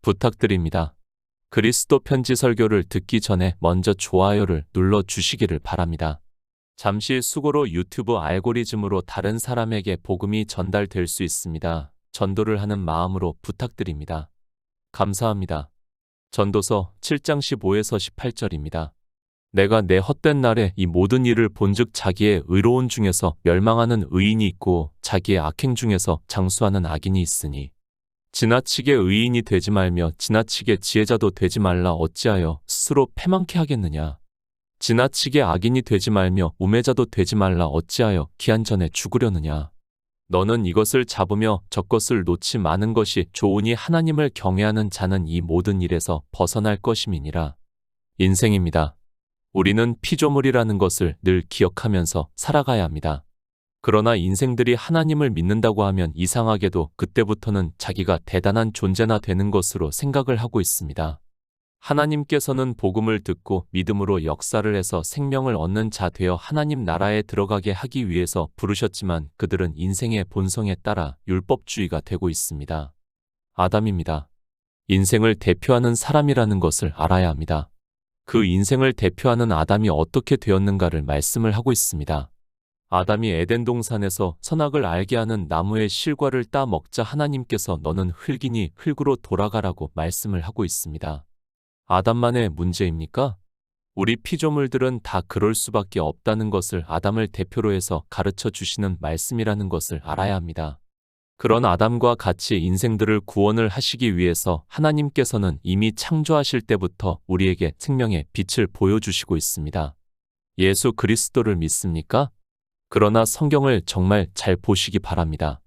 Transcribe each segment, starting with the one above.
부탁드립니다. 그리스도 편지 설교를 듣기 전에 먼저 좋아요를 눌러 주시기를 바랍니다. 잠시 수고로 유튜브 알고리즘으로 다른 사람에게 복음이 전달될 수 있습니다. 전도를 하는 마음으로 부탁드립니다. 감사합니다. 전도서 7장 15에서 18절입니다. 내가 내 헛된 날에 이 모든 일을 본즉 자기의 의로운 중에서 멸망하는 의인이 있고 자기의 악행 중에서 장수하는 악인이 있으니 지나치게 의인이 되지 말며 지나치게 지혜자도 되지 말라. 어찌하여 스스로 패망케 하겠느냐. 지나치게 악인이 되지 말며 우매자도 되지 말라. 어찌하여 기한 전에 죽으려느냐. 너는 이것을 잡으며 저것을 놓지 마는 것이 좋으니 하나님을 경외하는 자는 이 모든 일에서 벗어날 것임이니라. 인생입니다. 우리는 피조물이라는 것을 늘 기억하면서 살아가야 합니다. 그러나 인생들이 하나님을 믿는다고 하면 이상하게도 그때부터는 자기가 대단한 존재나 되는 것으로 생각을 하고 있습니다. 하나님께서는 복음을 듣고 믿음으로 역사를 해서 생명을 얻는 자 되어 하나님 나라에 들어가게 하기 위해서 부르셨지만 그들은 인생의 본성에 따라 율법주의가 되고 있습니다. 아담입니다. 인생을 대표하는 사람이라는 것을 알아야 합니다. 그 인생을 대표하는 아담이 어떻게 되었는가를 말씀을 하고 있습니다. 아담이 에덴 동산에서 선악을 알게 하는 나무의 실과를 따 먹자 하나님께서 너는 흙이니 흙으로 돌아가라고 말씀을 하고 있습니다. 아담만의 문제입니까? 우리 피조물들은 다 그럴 수밖에 없다는 것을 아담을 대표로 해서 가르쳐 주시는 말씀이라는 것을 알아야 합니다. 그런 아담과 같이 인생들을 구원을 하시기 위해서 하나님께서는 이미 창조하실 때부터 우리에게 생명의 빛을 보여주시고 있습니다. 예수 그리스도를 믿습니까? 그러나 성경을 정말 잘 보시기 바랍니다.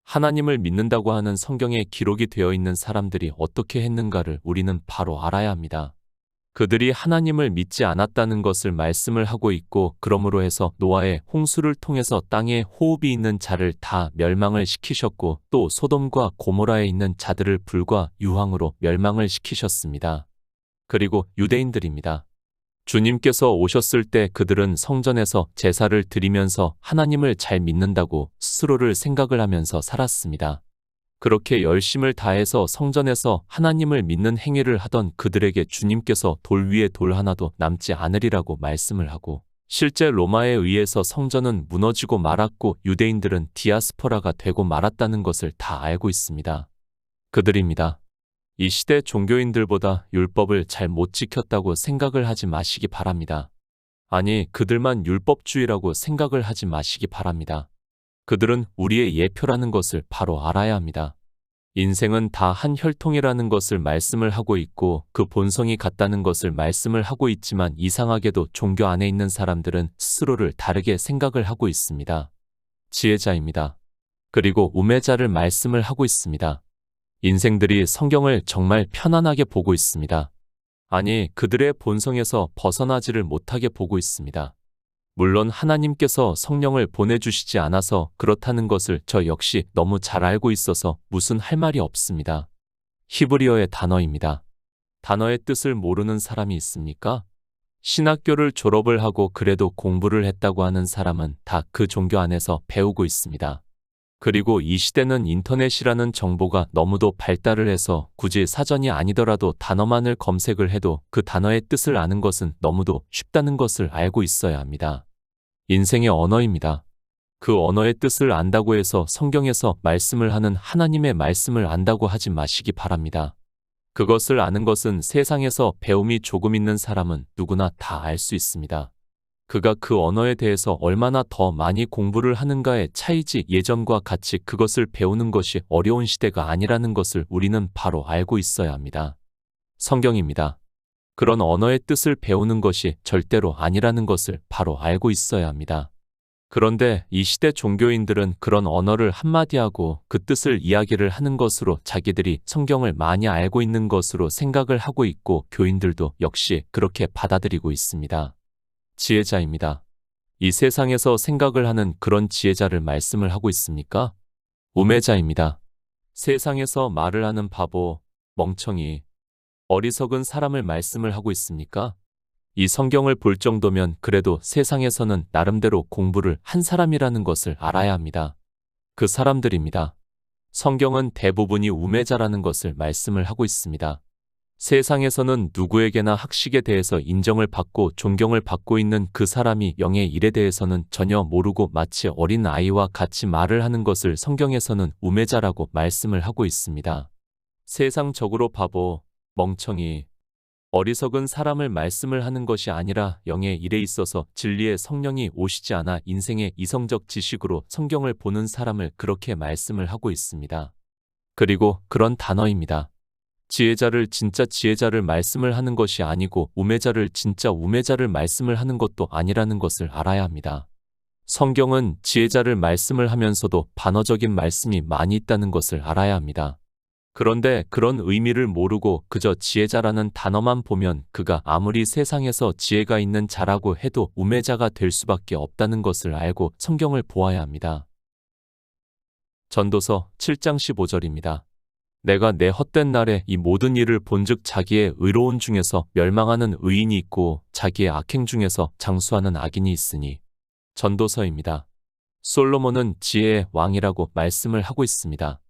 하나님을 믿는다고 하는 성경에 기록이 되어 있는 사람들이 어떻게 했는가를 우리는 바로 알아야 합니다. 그들이 하나님을 믿지 않았다는 것을 말씀을 하고 있고 그러므로 해서 노아의 홍수를 통해서 땅에 호흡이 있는 자를 다 멸망을 시키셨고 또 소돔과 고모라에 있는 자들을 불과 유황으로 멸망을 시키셨습니다. 그리고 유대인들입니다. 주님께서 오셨을 때 그들은 성전에서 제사를 드리면서 하나님을 잘 믿는다고 스스로를 생각을 하면서 살았습니다. 그렇게 열심을 다해서 성전에서 하나님을 믿는 행위를 하던 그들에게 주님께서 돌 위에 돌 하나도 남지 않으리라고 말씀을 하고 실제 로마에 의해서 성전은 무너지고 말았고 유대인들은 디아스포라가 되고 말았다는 것을 다 알고 있습니다. 그들입니다. 이 시대 종교인들보다 율법을 잘 못 지켰다고 생각을 하지 마시기 바랍니다. 아니, 그들만 율법주의라고 생각을 하지 마시기 바랍니다. 그들은 우리의 예표라는 것을 바로 알아야 합니다. 인생은 다 한 혈통이라는 것을 말씀을 하고 있고 그 본성이 같다는 것을 말씀을 하고 있지만 이상하게도 종교 안에 있는 사람들은 스스로를 다르게 생각을 하고 있습니다. 지혜자입니다. 그리고 우매자를 말씀을 하고 있습니다. 인생들이 성경을 정말 편안하게 보고 있습니다. 아니, 그들의 본성에서 벗어나지를 못하게 보고 있습니다. 물론 하나님께서 성령을 보내주시지 않아서 그렇다는 것을 저 역시 너무 잘 알고 있어서 무슨 할 말이 없습니다. 히브리어의 단어입니다. 단어의 뜻을 모르는 사람이 있습니까? 신학교를 졸업을 하고 그래도 공부를 했다고 하는 사람은 다 그 종교 안에서 배우고 있습니다. 그리고 이 시대는 인터넷이라는 정보가 너무도 발달을 해서 굳이 사전이 아니더라도 단어만을 검색을 해도 그 단어의 뜻을 아는 것은 너무도 쉽다는 것을 알고 있어야 합니다. 인생의 언어입니다. 그 언어의 뜻을 안다고 해서 성경에서 말씀을 하는 하나님의 말씀을 안다고 하지 마시기 바랍니다. 그것을 아는 것은 세상에서 배움이 조금 있는 사람은 누구나 다 알 수 있습니다. 그가 그 언어에 대해서 얼마나 더 많이 공부를 하는가의 차이지 예전과 같이 그것을 배우는 것이 어려운 시대가 아니라는 것을 우리는 바로 알고 있어야 합니다. 성경입니다. 그런 언어의 뜻을 배우는 것이 절대로 아니라는 것을 바로 알고 있어야 합니다. 그런데 이 시대 종교인들은 그런 언어를 한마디 하고 그 뜻을 이야기를 하는 것으로 자기들이 성경을 많이 알고 있는 것으로 생각을 하고 있고 교인들도 역시 그렇게 받아들이고 있습니다. 지혜자입니다. 이 세상에서 생각을 하는 그런 지혜자를 말씀을 하고 있습니까? 우매자입니다. 세상에서 말을 하는 바보, 멍청이, 어리석은 사람을 말씀을 하고 있습니까? 이 성경을 볼 정도면 그래도 세상에서는 나름대로 공부를 한 사람이라는 것을 알아야 합니다. 그 사람들입니다. 성경은 대부분이 우매자라는 것을 말씀을 하고 있습니다. 세상에서는 누구에게나 학식에 대해서 인정을 받고 존경을 받고 있는 그 사람이 영의 일에 대해서는 전혀 모르고 마치 어린 아이와 같이 말을 하는 것을 성경에서는 우매자라고 말씀을 하고 있습니다. 세상적으로 바보, 멍청이, 어리석은 사람을 말씀을 하는 것이 아니라 영의 일에 있어서 진리의 성령이 오시지 않아 인생의 이성적 지식으로 성경을 보는 사람을 그렇게 말씀을 하고 있습니다. 그리고 그런 단어입니다. 지혜자를 진짜 지혜자를 말씀을 하는 것이 아니고 우매자를 진짜 우매자를 말씀을 하는 것도 아니라는 것을 알아야 합니다. 성경은 지혜자를 말씀을 하면서도 반어적인 말씀이 많이 있다는 것을 알아야 합니다. 그런데 그런 의미를 모르고 그저 지혜자라는 단어만 보면 그가 아무리 세상에서 지혜가 있는 자라고 해도 우매자가 될 수밖에 없다는 것을 알고 성경을 보아야 합니다. 전도서 7장 15절입니다. 내가 내 헛된 날에 이 모든 일을 본즉 자기의 의로운 중에서 멸망하는 의인이 있고 자기의 악행 중에서 장수하는 악인이 있으니. 전도서입니다. 솔로몬은 지혜의 왕이라고 말씀을 하고 있습니다.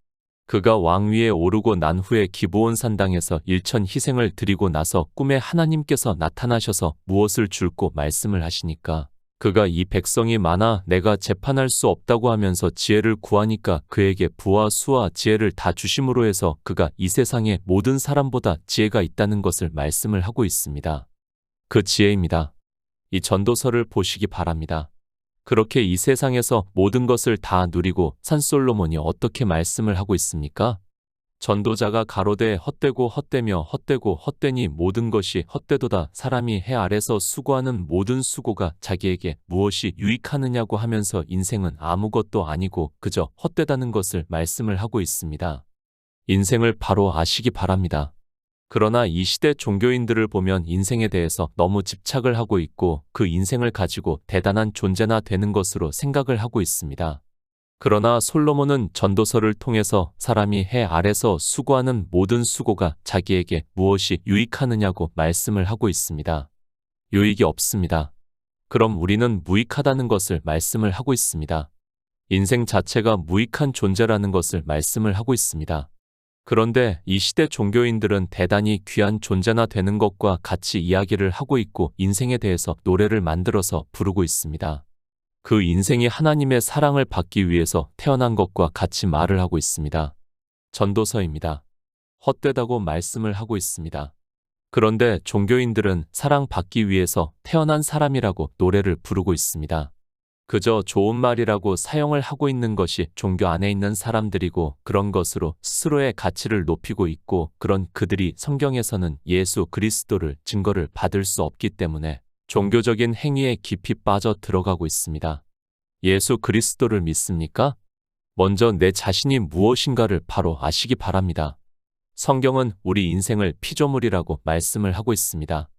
그가 왕위에 오르고 난 후에 기브온 산당에서 일천 희생을 드리고 나서 꿈에 하나님께서 나타나셔서 무엇을 줄고 말씀을 하시니까 그가 이 백성이 많아 내가 재판할 수 없다고 하면서 지혜를 구하니까 그에게 부와 수와 지혜를 다 주심으로 해서 그가 이 세상의 모든 사람보다 지혜가 있다는 것을 말씀을 하고 있습니다. 그 지혜입니다. 이 전도서를 보시기 바랍니다. 그렇게 이 세상에서 모든 것을 다 누리고 산 솔로몬이 어떻게 말씀을 하고 있습니까? 전도자가 가로되 헛되고 헛되며 헛되고 헛되니 모든 것이 헛되도다. 사람이 해 아래서 수고하는 모든 수고가 자기에게 무엇이 유익하느냐고 하면서 인생은 아무것도 아니고 그저 헛되다는 것을 말씀을 하고 있습니다. 인생을 바로 아시기 바랍니다. 그러나 이 시대 종교인들을 보면 인생에 대해서 너무 집착을 하고 있고 그 인생을 가지고 대단한 존재나 되는 것으로 생각을 하고 있습니다. 그러나 솔로몬은 전도서를 통해서 사람이 해 아래서 수고하는 모든 수고가 자기에게 무엇이 유익하느냐고 말씀을 하고 있습니다. 유익이 없습니다. 그럼 우리는 무익하다는 것을 말씀을 하고 있습니다. 인생 자체가 무익한 존재라는 것을 말씀을 하고 있습니다. 그런데 이 시대 종교인들은 대단히 귀한 존재나 되는 것과 같이 이야기를 하고 있고 인생에 대해서 노래를 만들어서 부르고 있습니다. 그 인생이 하나님의 사랑을 받기 위해서 태어난 것과 같이 말을 하고 있습니다. 전도서입니다. 헛되다고 말씀을 하고 있습니다. 그런데 종교인들은 사랑받기 위해서 태어난 사람이라고 노래를 부르고 있습니다. 그저 좋은 말이라고 사용을 하고 있는 것이 종교 안에 있는 사람들이고 그런 것으로 스스로의 가치를 높이고 있고 그런 그들이 성경에서는 예수 그리스도를 증거를 받을 수 없기 때문에 종교적인 행위에 깊이 빠져 들어가고 있습니다. 예수 그리스도를 믿습니까? 먼저 내 자신이 무엇인가를 바로 아시기 바랍니다. 성경은 우리 인생을 피조물이라고 말씀을 하고 있습니다.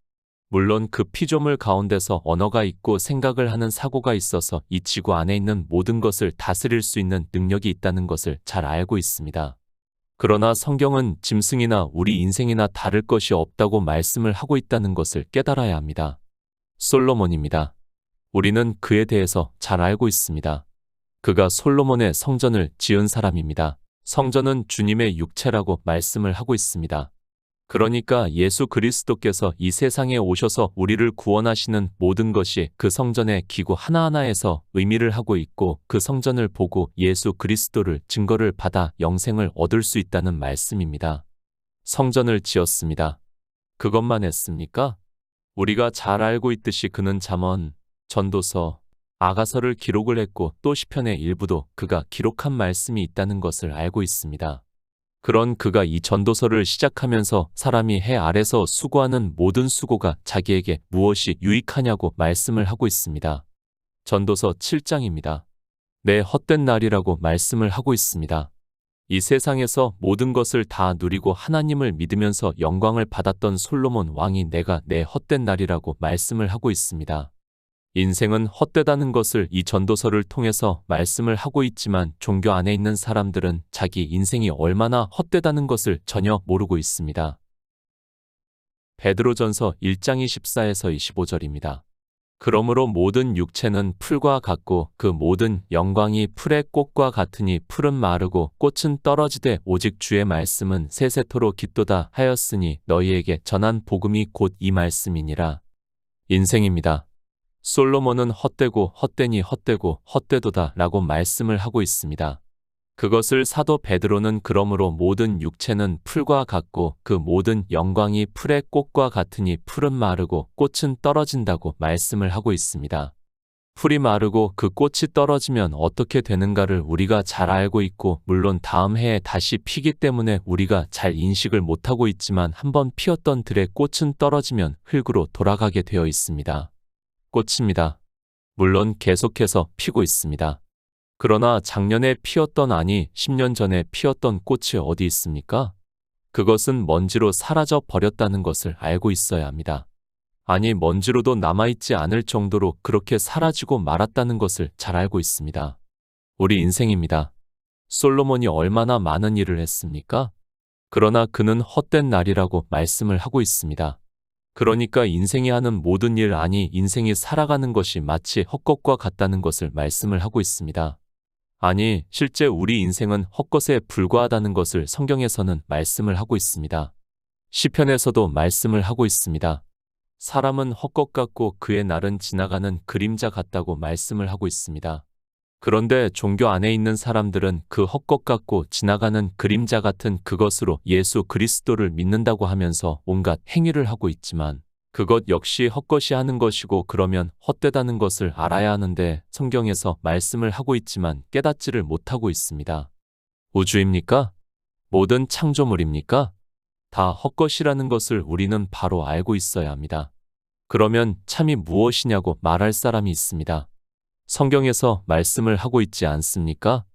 물론 그 피조물 가운데서 언어가 있고 생각을 하는 사고가 있어서 이 지구 안에 있는 모든 것을 다스릴 수 있는 능력이 있다는 것을 잘 알고 있습니다. 그러나 성경은 짐승이나 우리 인생이나 다를 것이 없다고 말씀을 하고 있다는 것을 깨달아야 합니다. 솔로몬입니다. 우리는 그에 대해서 잘 알고 있습니다. 그가 솔로몬의 성전을 지은 사람입니다. 성전은 주님의 육체라고 말씀을 하고 있습니다. 그러니까 예수 그리스도께서 이 세상에 오셔서 우리를 구원하시는 모든 것이 그 성전의 기구 하나하나에서 의미를 하고 있고 그 성전을 보고 예수 그리스도를 증거를 받아 영생을 얻을 수 있다는 말씀입니다. 성전을 지었습니다. 그것만 했습니까? 우리가 잘 알고 있듯이 그는 잠언, 전도서, 아가서를 기록을 했고 또 시편의 일부도 그가 기록한 말씀이 있다는 것을 알고 있습니다. 그런 그가 이 전도서를 시작하면서 사람이 해 아래서 수고하는 모든 수고가 자기에게 무엇이 유익하냐고 말씀을 하고 있습니다. 전도서 7장입니다. 내 헛된 날이라고 말씀을 하고 있습니다. 이 세상에서 모든 것을 다 누리고 하나님을 믿으면서 영광을 받았던 솔로몬 왕이 내가 내 헛된 날이라고 말씀을 하고 있습니다. 인생은 헛되다는 것을 이 전도서를 통해서 말씀을 하고 있지만 종교 안에 있는 사람들은 자기 인생이 얼마나 헛되다는 것을 전혀 모르고 있습니다. 베드로전서 1장 24에서 25절입니다. 그러므로 모든 육체는 풀과 같고 그 모든 영광이 풀의 꽃과 같으니 풀은 마르고 꽃은 떨어지되 오직 주의 말씀은 세세토록 깃도다 하였으니 너희에게 전한 복음이 곧 이 말씀이니라. 인생입니다. 솔로몬은 헛되고 헛되니 헛되고 헛되도다 라고 말씀을 하고 있습니다. 그것을 사도 베드로는 그러므로 모든 육체는 풀과 같고 그 모든 영광이 풀의 꽃과 같으니 풀은 마르고 꽃은 떨어진다고 말씀을 하고 있습니다. 풀이 마르고 그 꽃이 떨어지면 어떻게 되는가를 우리가 잘 알고 있고 물론 다음 해에 다시 피기 때문에 우리가 잘 인식을 못하고 있지만 한번 피었던 들의 꽃은 떨어지면 흙으로 돌아가게 되어 있습니다. 꽃입니다. 물론 계속해서 피고 있습니다. 그러나 작년에 피었던 아니 10년 전에 피었던 꽃이 어디 있습니까? 그것은 먼지로 사라져 버렸다는 것을 알고 있어야 합니다. 아니 먼지로도 남아있지 않을 정도로 그렇게 사라지고 말았다는 것을 잘 알고 있습니다. 우리 인생입니다. 솔로몬이 얼마나 많은 일을 했습니까? 그러나 그는 헛된 날이라고 말씀을 하고 있습니다. 그러니까 인생이 하는 모든 일 아니 인생이 살아가는 것이 마치 헛것과 같다는 것을 말씀을 하고 있습니다. 아니, 실제 우리 인생은 헛것에 불과하다는 것을 성경에서는 말씀을 하고 있습니다. 시편에서도 말씀을 하고 있습니다. 사람은 헛것 같고 그의 날은 지나가는 그림자 같다고 말씀을 하고 있습니다. 그런데 종교 안에 있는 사람들은 그 헛것 같고 지나가는 그림자 같은 그것으로 예수 그리스도를 믿는다고 하면서 온갖 행위를 하고 있지만 그것 역시 헛것이 하는 것이고 그러면 헛되다는 것을 알아야 하는데 성경에서 말씀을 하고 있지만 깨닫지를 못하고 있습니다. 우주입니까? 모든 창조물입니까? 다 헛것이라는 것을 우리는 바로 알고 있어야 합니다. 그러면 참이 무엇이냐고 말할 사람이 있습니다. 성경에서 말씀을 하고 있지 않습니까?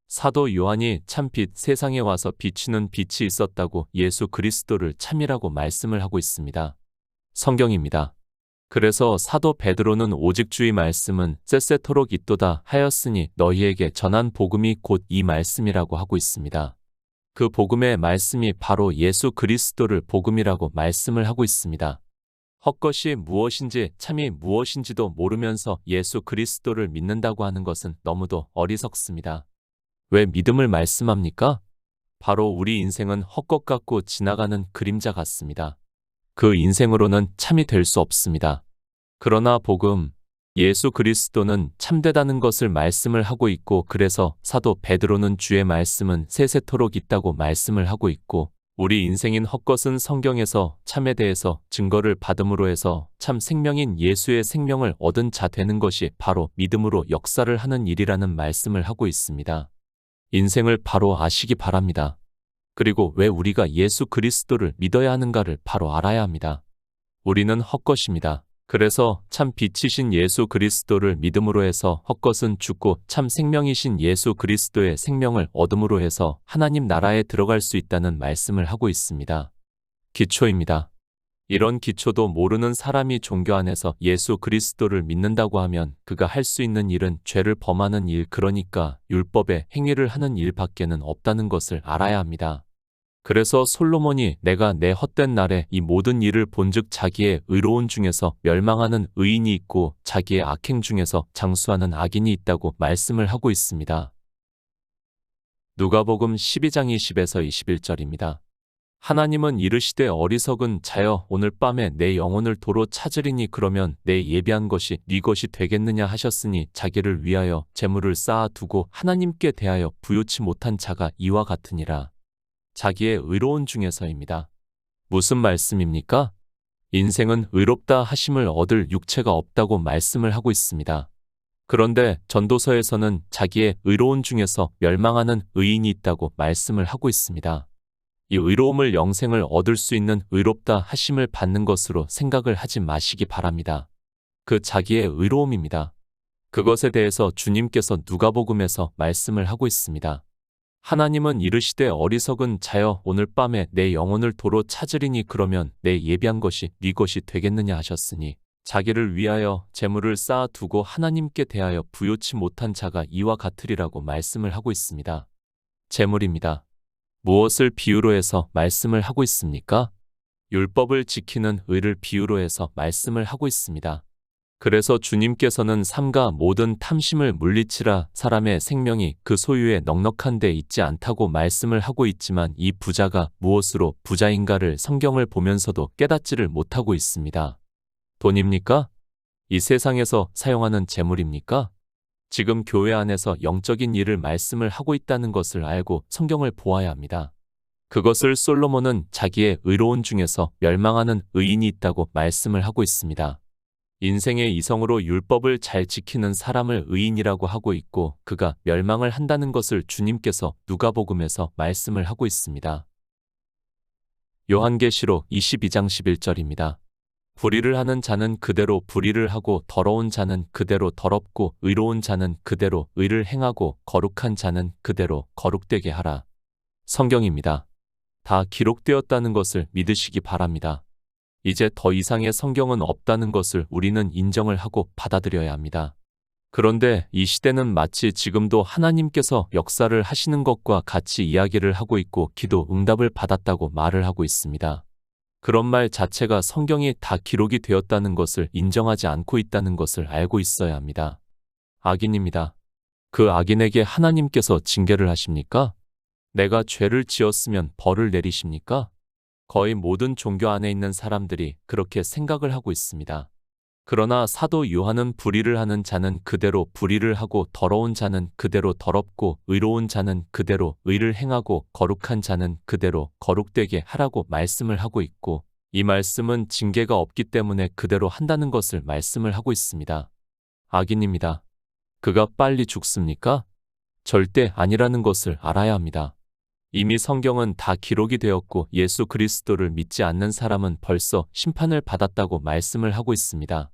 사도 요한이 참빛 세상에 와서 비추는 빛이 있었다고 예수 그리스도를 참이라고 말씀을 하고 있습니다. 성경입니다. 그래서 사도 베드로는 오직 주의 말씀은 세세토록 깃도다 하였으니 너희에게 전한 복음이 곧 이 말씀이라고 하고 있습니다. 그 복음의 말씀이 바로 예수 그리스도를 복음이라고 말씀을 하고 있습니다. 헛것이 무엇인지 참이 무엇인지도 모르면서 예수 그리스도를 믿는다고 하는 것은 너무도 어리석습니다. 왜 믿음을 말씀합니까? 바로 우리 인생은 헛것 같고 지나가는 그림자 같습니다. 그 인생으로는 참이 될 수 없습니다. 그러나 복음, 예수 그리스도는 참되다는 것을 말씀을 하고 있고 그래서 사도 베드로는 주의 말씀은 세세토록 있다고 말씀을 하고 있고 우리 인생인 헛것은 성경에서 참에 대해서 증거를 받음으로 해서 참 생명인 예수의 생명을 얻은 자 되는 것이 바로 믿음으로 역사를 하는 일이라는 말씀을 하고 있습니다. 인생을 바로 아시기 바랍니다. 그리고 왜 우리가 예수 그리스도를 믿어야 하는가를 바로 알아야 합니다. 우리는 헛것입니다. 그래서 참 빛이신 예수 그리스도를 믿음으로 해서 헛것은 죽고 참 생명이신 예수 그리스도의 생명을 얻음으로 해서 하나님 나라에 들어갈 수 있다는 말씀을 하고 있습니다. 기초입니다. 이런 기초도 모르는 사람이 종교 안에서 예수 그리스도를 믿는다고 하면 그가 할 수 있는 일은 죄를 범하는 일 그러니까 율법의 행위를 하는 일밖에는 없다는 것을 알아야 합니다. 그래서 솔로몬이 내가 내 헛된 날에 이 모든 일을 본즉 자기의 의로운 중에서 멸망하는 의인이 있고 자기의 악행 중에서 장수하는 악인이 있다고 말씀을 하고 있습니다. 누가복음 12장 20에서 21절입니다. 하나님은 이르시되 어리석은 자여 오늘 밤에 내 영혼을 도로 찾으리니 그러면 내 예비한 것이 네 것이 되겠느냐 하셨으니 자기를 위하여 재물을 쌓아두고 하나님께 대하여 부요치 못한 자가 이와 같으니라. 자기의 의로운 중에서입니다. 무슨 말씀입니까? 인생은 의롭다 하심을 얻을 육체가 없다고 말씀을 하고 있습니다. 그런데 전도서에서는 자기의 의로운 중에서 멸망하는 의인이 있다고 말씀을 하고 있습니다. 이 의로움을 영생을 얻을 수 있는 의롭다 하심을 받는 것으로 생각을 하지 마시기 바랍니다. 그 자기의 의로움입니다. 그것에 대해서 주님께서 누가복음에서 말씀을 하고 있습니다. 하나님은 이르시되 어리석은 자여 오늘 밤에 내 영혼을 도로 찾으리니 그러면 내 예비한 것이 네 것이 되겠느냐 하셨으니 자기를 위하여 재물을 쌓아두고 하나님께 대하여 부요치 못한 자가 이와 같으리라고 말씀을 하고 있습니다. 재물입니다. 무엇을 비유로 해서 말씀을 하고 있습니까? 율법을 지키는 의를 비유로 해서 말씀을 하고 있습니다. 그래서 주님께서는 삼가 모든 탐심을 물리치라 사람의 생명이 그 소유에 넉넉한 데 있지 않다고 말씀을 하고 있지만 이 부자가 무엇으로 부자인가를 성경을 보면서도 깨닫지를 못하고 있습니다. 돈입니까? 이 세상에서 사용하는 재물입니까? 지금 교회 안에서 영적인 일을 말씀을 하고 있다는 것을 알고 성경을 보아야 합니다. 그것을 솔로몬은 자기의 의로운 중에서 멸망하는 의인이 있다고 말씀을 하고 있습니다. 인생의 이성으로 율법을 잘 지키는 사람을 의인이라고 하고 있고 그가 멸망을 한다는 것을 주님께서 누가복음에서 말씀을 하고 있습니다. 요한계시록 22장 11절입니다. 불의를 하는 자는 그대로 불의를 하고 더러운 자는 그대로 더럽고 의로운 자는 그대로 의를 행하고 거룩한 자는 그대로 거룩되게 하라. 성경입니다. 다 기록되었다는 것을 믿으시기 바랍니다. 이제 더 이상의 성경은 없다는 것을 우리는 인정을 하고 받아들여야 합니다. 그런데 이 시대는 마치 지금도 하나님께서 역사를 하시는 것과 같이 이야기를 하고 있고 기도 응답을 받았다고 말을 하고 있습니다. 그런 말 자체가 성경이 다 기록이 되었다는 것을 인정하지 않고 있다는 것을 알고 있어야 합니다. 악인입니다. 그 악인에게 하나님께서 징계를 하십니까? 내가 죄를 지었으면 벌을 내리십니까? 거의 모든 종교 안에 있는 사람들이 그렇게 생각을 하고 있습니다. 그러나 사도 요한은 불의를 하는 자는 그대로 불의를 하고 더러운 자는 그대로 더럽고 의로운 자는 그대로 의를 행하고 거룩한 자는 그대로 거룩되게 하라고 말씀을 하고 있고 이 말씀은 징계가 없기 때문에 그대로 한다는 것을 말씀을 하고 있습니다. 악인입니다. 그가 빨리 죽습니까? 절대 아니라는 것을 알아야 합니다. 이미 성경은 다 기록이 되었고 예수 그리스도를 믿지 않는 사람은 벌써 심판을 받았다고 말씀을 하고 있습니다.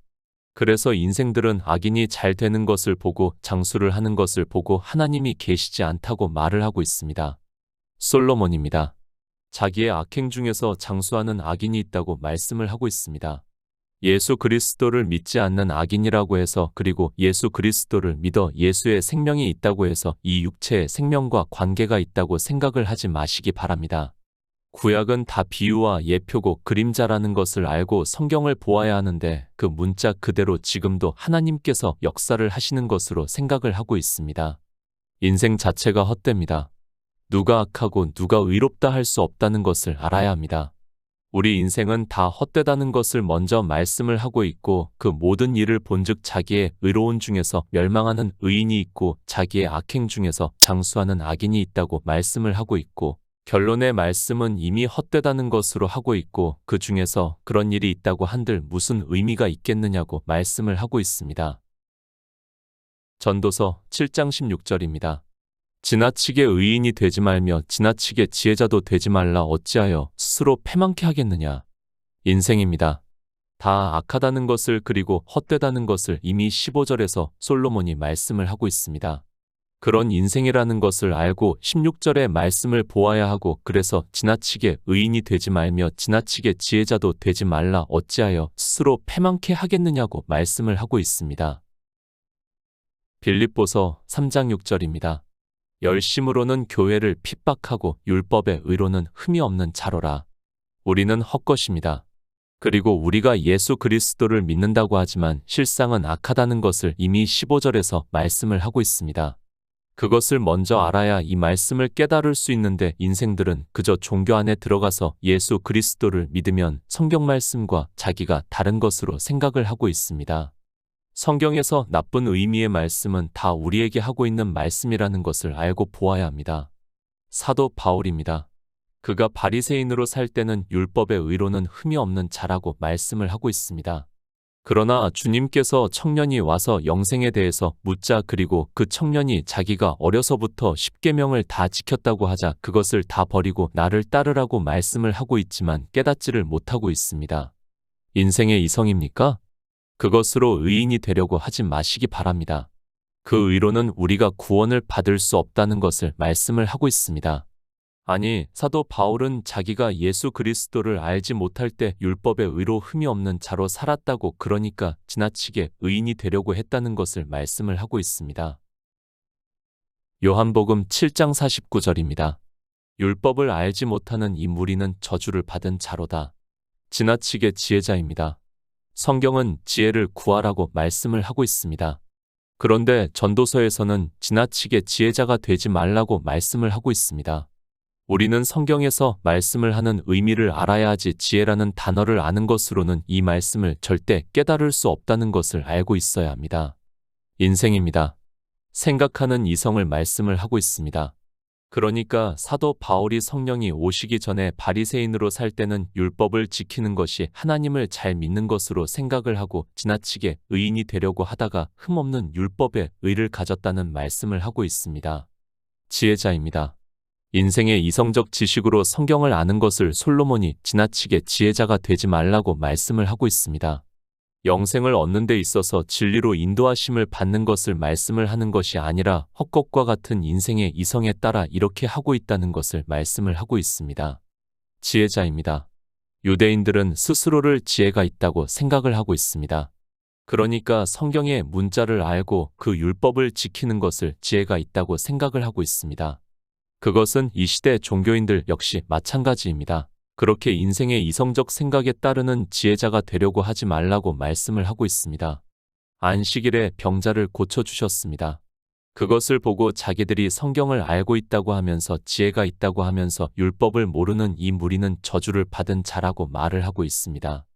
그래서 인생들은 악인이 잘 되는 것을 보고 장수를 하는 것을 보고 하나님이 계시지 않다고 말을 하고 있습니다. 솔로몬입니다. 자기의 악행 중에서 장수하는 악인이 있다고 말씀을 하고 있습니다. 예수 그리스도를 믿지 않는 악인이라고 해서 그리고 예수 그리스도를 믿어 예수의 생명이 있다고 해서 이 육체의 생명과 관계가 있다고 생각을 하지 마시기 바랍니다. 구약은 다 비유와 예표고 그림자라는 것을 알고 성경을 보아야 하는데 그 문자 그대로 지금도 하나님께서 역사를 하시는 것으로 생각을 하고 있습니다. 인생 자체가 헛됩니다. 누가 악하고 누가 의롭다 할 수 없다는 것을 알아야 합니다. 우리 인생은 다 헛되다는 것을 먼저 말씀을 하고 있고 그 모든 일을 본즉 자기의 의로운 중에서 멸망하는 의인이 있고 자기의 악행 중에서 장수하는 악인이 있다고 말씀을 하고 있고 결론의 말씀은 이미 헛되다는 것으로 하고 있고 그 중에서 그런 일이 있다고 한들 무슨 의미가 있겠느냐고 말씀을 하고 있습니다. 전도서 7장 16절입니다. 지나치게 의인이 되지 말며 지나치게 지혜자도 되지 말라 어찌하여 스스로 패망케 하겠느냐. 인생입니다. 다 악하다는 것을 그리고 헛되다는 것을 이미 15절에서 솔로몬이 말씀을 하고 있습니다. 그런 인생이라는 것을 알고 16절의 말씀을 보아야 하고 그래서 지나치게 의인이 되지 말며 지나치게 지혜자도 되지 말라 어찌하여 스스로 패망케 하겠느냐고 말씀을 하고 있습니다. 빌립보서 3장 6절입니다. 열심으로는 교회를 핍박하고 율법의 의로는 흠이 없는 자로라. 우리는 헛것입니다. 그리고 우리가 예수 그리스도를 믿는다고 하지만 실상은 악하다는 것을 이미 15절에서 말씀을 하고 있습니다. 그것을 먼저 알아야 이 말씀을 깨달을 수 있는데 인생들은 그저 종교 안에 들어가서 예수 그리스도를 믿으면 성경 말씀과 자기가 다른 것으로 생각을 하고 있습니다. 성경에서 나쁜 의미의 말씀은 다 우리에게 하고 있는 말씀이라는 것을 알고 보아야 합니다. 사도 바울입니다. 그가 바리새인으로 살 때는 율법의 의로는 흠이 없는 자라고 말씀을 하고 있습니다. 그러나 주님께서 청년이 와서 영생에 대해서 묻자 그리고 그 청년이 자기가 어려서부터 십계명을 다 지켰다고 하자 그것을 다 버리고 나를 따르라고 말씀을 하고 있지만 깨닫지를 못하고 있습니다. 인생의 이성입니까? 그것으로 의인이 되려고 하지 마시기 바랍니다. 그 의로는 우리가 구원을 받을 수 없다는 것을 말씀을 하고 있습니다. 아니, 사도 바울은 자기가 예수 그리스도를 알지 못할 때 율법의 의로 흠이 없는 자로 살았다고 그러니까 지나치게 의인이 되려고 했다는 것을 말씀을 하고 있습니다. 요한복음 7장 49절입니다. 율법을 알지 못하는 이 무리는 저주를 받은 자로다. 지나치게 지혜자입니다. 성경은 지혜를 구하라고 말씀을 하고 있습니다. 그런데 전도서에서는 지나치게 지혜자가 되지 말라고 말씀을 하고 있습니다. 우리는 성경에서 말씀을 하는 의미를 알아야 하지 지혜라는 단어를 아는 것으로는 이 말씀을 절대 깨달을 수 없다는 것을 알고 있어야 합니다. 인생입니다. 생각하는 이성을 말씀을 하고 있습니다. 그러니까 사도 바울이 성령이 오시기 전에 바리새인으로 살 때는 율법을 지키는 것이 하나님을 잘 믿는 것으로 생각을 하고 지나치게 의인이 되려고 하다가 흠없는 율법에 의를 가졌다는 말씀을 하고 있습니다. 지혜자입니다. 인생의 이성적 지식으로 성경을 아는 것을 솔로몬이 지나치게 지혜자가 되지 말라고 말씀을 하고 있습니다. 영생을 얻는 데 있어서 진리로 인도하심을 받는 것을 말씀을 하는 것이 아니라 헛것과 같은 인생의 이성에 따라 이렇게 하고 있다는 것을 말씀을 하고 있습니다. 지혜자입니다. 유대인들은 스스로를 지혜가 있다고 생각을 하고 있습니다. 그러니까 성경의 문자를 알고 그 율법을 지키는 것을 지혜가 있다고 생각을 하고 있습니다. 그것은 이 시대 종교인들 역시 마찬가지입니다. 그렇게 인생의 이성적 생각에 따르는 지혜자가 되려고 하지 말라고 말씀을 하고 있습니다. 안식일에 병자를 고쳐주셨습니다. 그것을 보고 자기들이 성경을 알고 있다고 하면서 지혜가 있다고 하면서 율법을 모르는 이 무리는 저주를 받은 자라고 말을 하고 있습니다.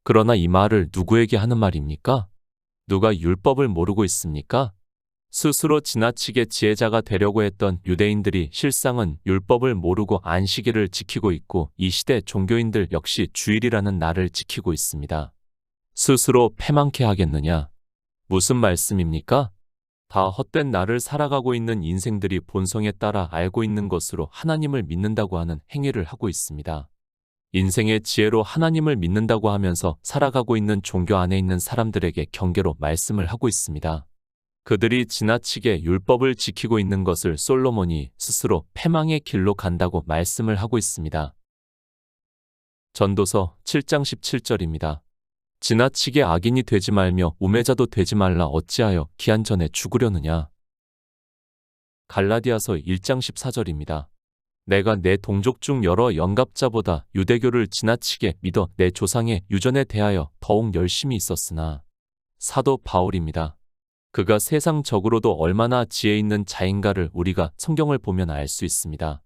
그러나 이 말을 누구에게 하는 말입니까? 누가 율법을 모르고 있습니까? 스스로 지나치게 지혜자가 되려고 했던 유대인들이 실상은 율법을 모르고 안식일을 지키고 있고 이 시대 종교인들 역시 주일이라는 날을 지키고 있습니다. 스스로 패망케 하겠느냐? 무슨 말씀입니까? 다 헛된 날을 살아가고 있는 인생들이 본성에 따라 알고 있는 것으로 하나님을 믿는다고 하는 행위를 하고 있습니다. 인생의 지혜로 하나님을 믿는다고 하면서 살아가고 있는 종교 안에 있는 사람들에게 경계로 말씀을 하고 있습니다. 그들이 지나치게 율법을 지키고 있는 것을 솔로몬이 스스로 패망의 길로 간다고 말씀을 하고 있습니다. 전도서 7장 17절입니다. 지나치게 악인이 되지 말며 우매자도 되지 말라 어찌하여 기한 전에 죽으려느냐. 갈라디아서 1장 14절입니다. 내가 내 동족 중 여러 영갑자보다 유대교를 지나치게 믿어 내 조상의 유전에 대하여 더욱 열심히 있었으나. 사도 바울입니다. 그가 세상적으로도 얼마나 지혜 있는 자인가를 우리가 성경을 보면 알 수 있습니다.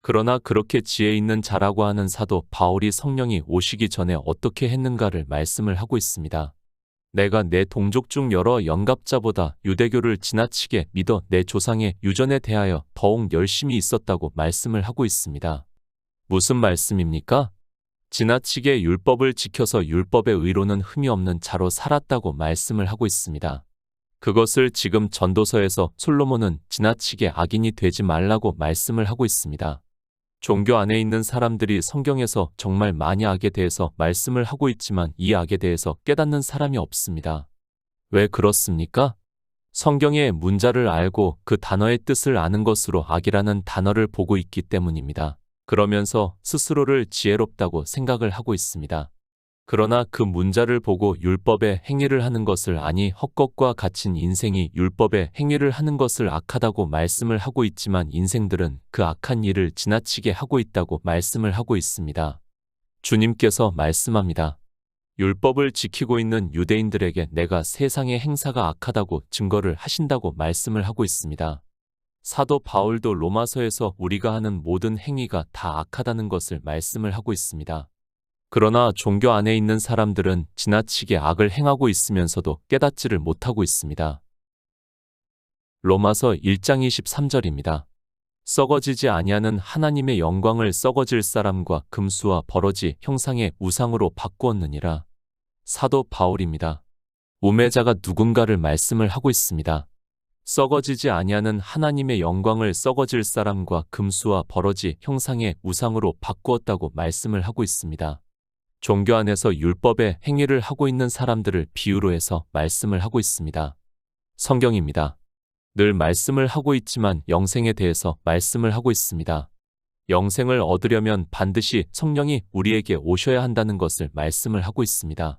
그러나 그렇게 지혜 있는 자라고 하는 사도 바울이 성령이 오시기 전에 어떻게 했는가를 말씀을 하고 있습니다. 내가 내 동족 중 여러 영갑자보다 유대교를 지나치게 믿어 내 조상의 유전에 대하여 더욱 열심히 있었다고 말씀을 하고 있습니다. 무슨 말씀입니까? 지나치게 율법을 지켜서 율법의 의로는 흠이 없는 자로 살았다고 말씀을 하고 있습니다. 그것을 지금 전도서에서 솔로몬은 지나치게 악인이 되지 말라고 말씀을 하고 있습니다. 종교 안에 있는 사람들이 성경에서 정말 많이 악에 대해서 말씀을 하고 있지만 이 악에 대해서 깨닫는 사람이 없습니다. 왜 그렇습니까? 성경의 문자를 알고 그 단어의 뜻을 아는 것으로 악이라는 단어를 보고 있기 때문입니다. 그러면서 스스로를 지혜롭다고 생각을 하고 있습니다. 그러나 그 문자를 보고 율법의 행위를 하는 것을 아니 헛것과 갇힌 인생이 율법의 행위를 하는 것을 악하다고 말씀을 하고 있지만 인생들은 그 악한 일을 지나치게 하고 있다고 말씀을 하고 있습니다. 주님께서 말씀합니다. 율법을 지키고 있는 유대인들에게 내가 세상의 행사가 악하다고 증거를 하신다고 말씀을 하고 있습니다. 사도 바울도 로마서에서 우리가 하는 모든 행위가 다 악하다는 것을 말씀을 하고 있습니다. 그러나 종교 안에 있는 사람들은 지나치게 악을 행하고 있으면서도 깨닫지를 못하고 있습니다. 로마서 1장 23절입니다. 썩어지지 아니하는 하나님의 영광을 썩어질 사람과 금수와 버러지 형상의 우상으로 바꾸었느니라. 사도 바울입니다. 우매자가 누군가를 말씀을 하고 있습니다. 썩어지지 아니하는 하나님의 영광을 썩어질 사람과 금수와 버러지 형상의 우상으로 바꾸었다고 말씀을 하고 있습니다. 종교 안에서 율법의 행위를 하고 있는 사람들을 비유로 해서 말씀을 하고 있습니다. 성경입니다. 늘 말씀을 하고 있지만 영생에 대해서 말씀을 하고 있습니다. 영생을 얻으려면 반드시 성령이 우리에게 오셔야 한다는 것을 말씀을 하고 있습니다.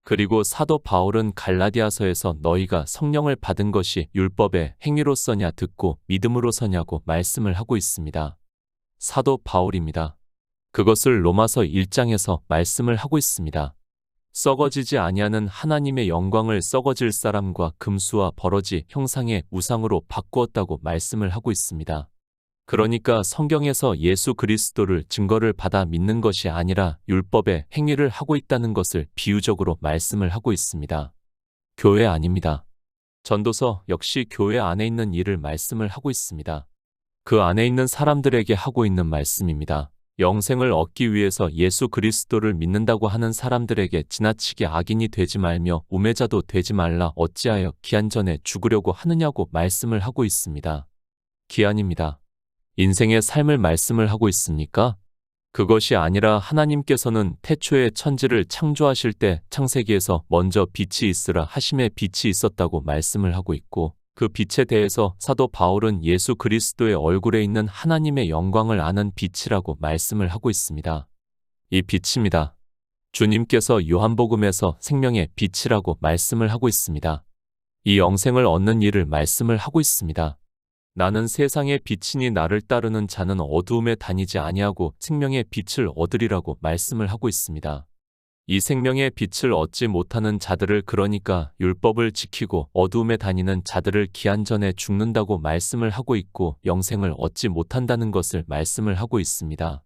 그리고 사도 바울은 갈라디아서에서 너희가 성령을 받은 것이 율법의 행위로서냐 듣고 믿음으로서냐고 말씀을 하고 있습니다. 사도 바울입니다. 그것을 로마서 1장에서 말씀을 하고 있습니다. 썩어지지 아니하는 하나님의 영광을 썩어질 사람과 금수와 버러지 형상의 우상으로 바꾸었다고 말씀을 하고 있습니다. 그러니까 성경에서 예수 그리스도를 증거를 받아 믿는 것이 아니라 율법의 행위를 하고 있다는 것을 비유적으로 말씀을 하고 있습니다. 교회 아닙니다. 전도서 역시 교회 안에 있는 일을 말씀을 하고 있습니다. 그 안에 있는 사람들에게 하고 있는 말씀입니다. 영생을 얻기 위해서 예수 그리스도를 믿는다고 하는 사람들에게 지나치게 악인이 되지 말며 우매자도 되지 말라 어찌하여 기한 전에 죽으려고 하느냐고 말씀을 하고 있습니다. 기한입니다. 인생의 삶을 말씀을 하고 있습니까? 그것이 아니라 하나님께서는 태초에 천지를 창조하실 때 창세기에서 먼저 빛이 있으라 하심에 빛이 있었다고 말씀을 하고 있고 그 빛에 대해서 사도 바울은 예수 그리스도의 얼굴에 있는 하나님의 영광을 아는 빛이라고 말씀을 하고 있습니다. 이 빛입니다. 주님께서 요한복음에서 생명의 빛이라고 말씀을 하고 있습니다. 이 영생을 얻는 일을 말씀을 하고 있습니다. 나는 세상의 빛이니 나를 따르는 자는 어두움에 다니지 아니하고 생명의 빛을 얻으리라고 말씀을 하고 있습니다. 이 생명의 빛을 얻지 못하는 자들을 그러니까 율법을 지키고 어두움에 다니는 자들을 기한 전에 죽는다고 말씀을 하고 있고 영생을 얻지 못한다는 것을 말씀을 하고 있습니다.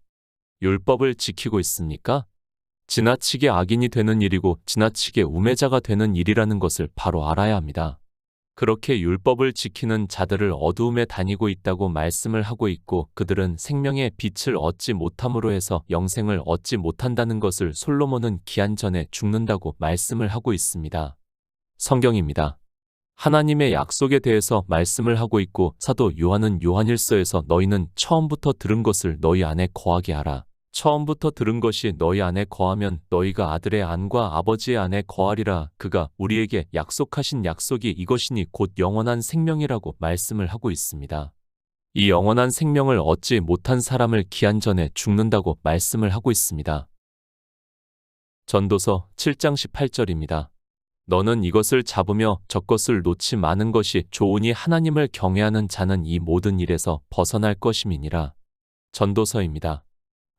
율법을 지키고 있습니까? 지나치게 악인이 되는 일이고 지나치게 우매자가 되는 일이라는 것을 바로 알아야 합니다. 그렇게 율법을 지키는 자들을 어두움에 다니고 있다고 말씀을 하고 있고 그들은 생명의 빛을 얻지 못함으로 해서 영생을 얻지 못한다는 것을 솔로몬은 기한 전에 죽는다고 말씀을 하고 있습니다. 성경입니다. 하나님의 약속에 대해서 말씀을 하고 있고 사도 요한은 요한일서에서 너희는 처음부터 들은 것을 너희 안에 거하게 하라. 처음부터 들은 것이 너희 안에 거하면 너희가 아들의 안과 아버지의 안에 거하리라. 그가 우리에게 약속하신 약속이 이것이니 곧 영원한 생명이라고 말씀을 하고 있습니다. 이 영원한 생명을 얻지 못한 사람을 기한 전에 죽는다고 말씀을 하고 있습니다. 전도서 7장 18절입니다. 너는 이것을 잡으며 저것을 놓지 마는 것이 좋으니 하나님을 경외하는 자는 이 모든 일에서 벗어날 것임이니라. 전도서입니다.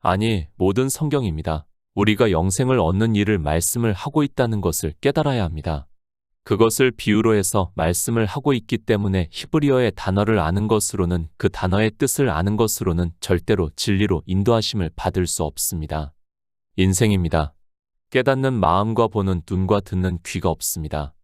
아니, 모든 성경입니다. 우리가 영생을 얻는 일을 말씀을 하고 있다는 것을 깨달아야 합니다. 그것을 비유로 해서 말씀을 하고 있기 때문에 히브리어의 단어를 아는 것으로는 그 단어의 뜻을 아는 것으로는 절대로 진리로 인도하심을 받을 수 없습니다. 인생입니다. 깨닫는 마음과 보는 눈과 듣는 귀가 없습니다.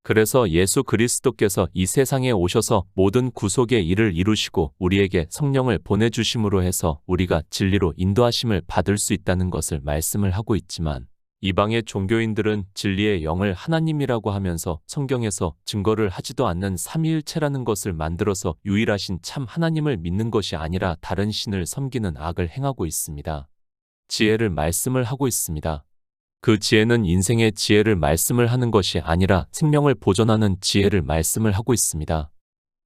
그래서 예수 그리스도께서 이 세상에 오셔서 모든 구속의 일을 이루시고 우리에게 성령을 보내주심으로 해서 우리가 진리로 인도하심을 받을 수 있다는 것을 말씀을 하고 있지만 이방의 종교인들은 진리의 영을 하나님이라고 하면서 성경에서 증거를 하지도 않는 삼위일체라는 것을 만들어서 유일하신 참 하나님을 믿는 것이 아니라 다른 신을 섬기는 악을 행하고 있습니다. 지혜를 말씀을 하고 있습니다. 그 지혜는 인생의 지혜를 말씀을 하는 것이 아니라 생명을 보존하는 지혜를 말씀을 하고 있습니다.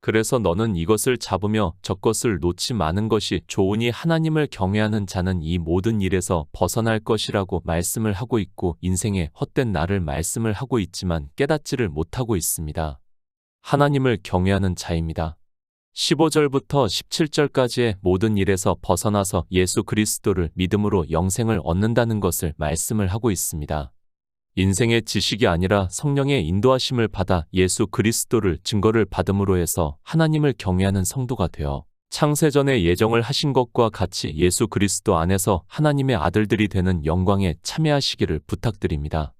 그래서 너는 이것을 잡으며 저것을 놓지 마는 것이 좋으니 하나님을 경외하는 자는 이 모든 일에서 벗어날 것이라고 말씀을 하고 있고 인생의 헛된 나를 말씀을 하고 있지만 깨닫지를 못하고 있습니다. 하나님을 경외하는 자입니다. 15절부터 17절까지의 모든 일에서 벗어나서 예수 그리스도를 믿음으로 영생을 얻는다는 것을 말씀을 하고 있습니다. 인생의 지식이 아니라 성령의 인도하심을 받아 예수 그리스도를 증거를 받음으로 해서 하나님을 경외하는 성도가 되어 창세전에 예정을 하신 것과 같이 예수 그리스도 안에서 하나님의 아들들이 되는 영광에 참여하시기를 부탁드립니다.